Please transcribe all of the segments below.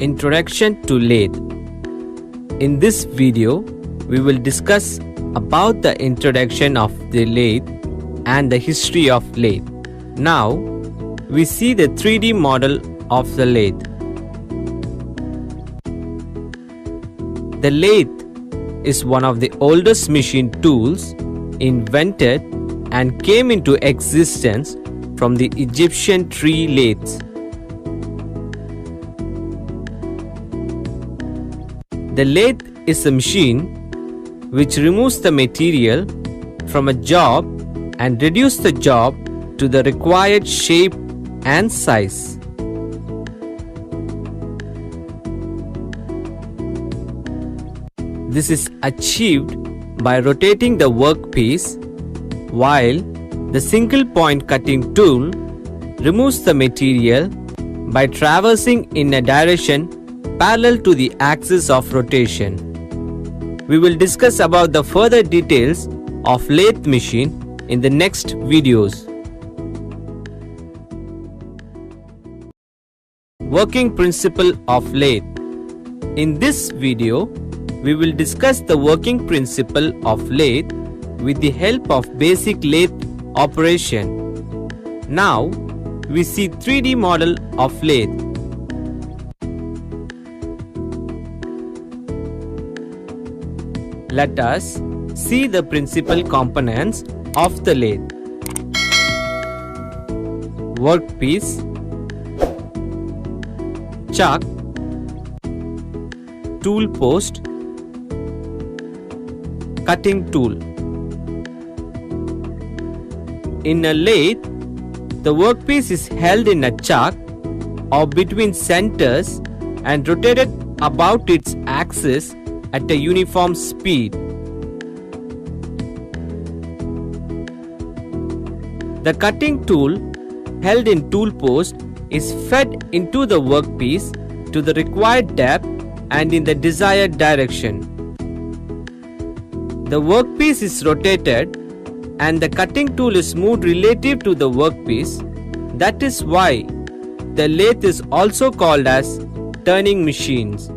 Introduction to lathe. In this video, we will discuss about the introduction of the lathe and the history of lathe. Now, we see the 3D model of the lathe. The lathe is one of the oldest machine tools invented and came into existence from the Egyptian tree lathes. The lathe is a machine which removes the material from a job and reduces the job to the required shape and size. This is achieved by rotating the workpiece, while the single point cutting tool removes the material by traversing in a direction parallel to the axis of rotation. We will discuss about the further details of lathe machine in the next videos. Working principle of lathe. In this video, we will discuss the working principle of lathe with the help of basic lathe operation. Now, we see 3D model of lathe. Let us see the principal components of the lathe. Workpiece, chuck, tool post, cutting tool. In a lathe, the workpiece is held in a chuck or between centers and rotated about its axis at a uniform speed. The cutting tool held in tool post is fed into the workpiece to the required depth and in the desired direction. The workpiece is rotated and the cutting tool is moved relative to the workpiece. That is why the lathe is also called as turning machines.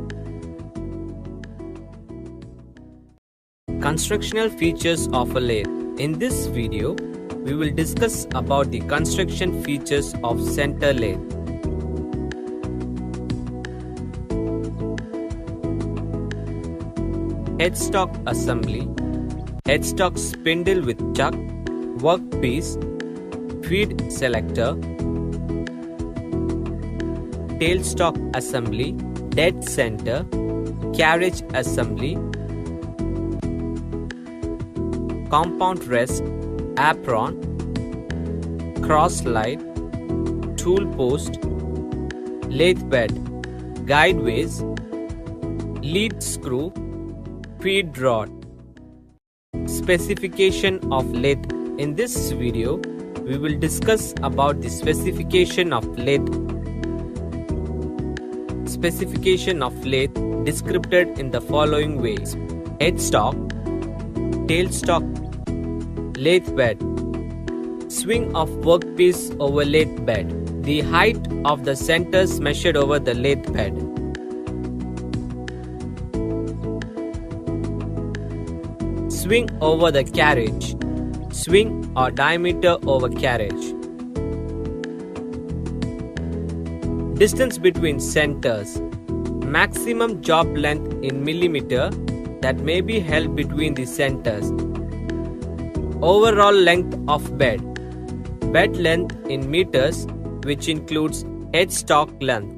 Constructional features of a lathe. In this video, we will discuss about the construction features of center lathe. Headstock assembly, headstock spindle with chuck, workpiece, feed selector, tailstock assembly, dead center, carriage assembly, compound rest, apron, cross slide, tool post, lathe bed, guideways, lead screw, feed rod. Specification of lathe. In this video, we will discuss about the specification of lathe. Specification of lathe described in the following ways: headstock, tailstock, lathe bed, swing of workpiece over lathe bed, the height of the centers measured over the lathe bed, swing over the carriage, swing or diameter over carriage, distance between centers, maximum job length in millimeter that may be held between the centers, overall length of bed, bed length in meters which includes headstock length.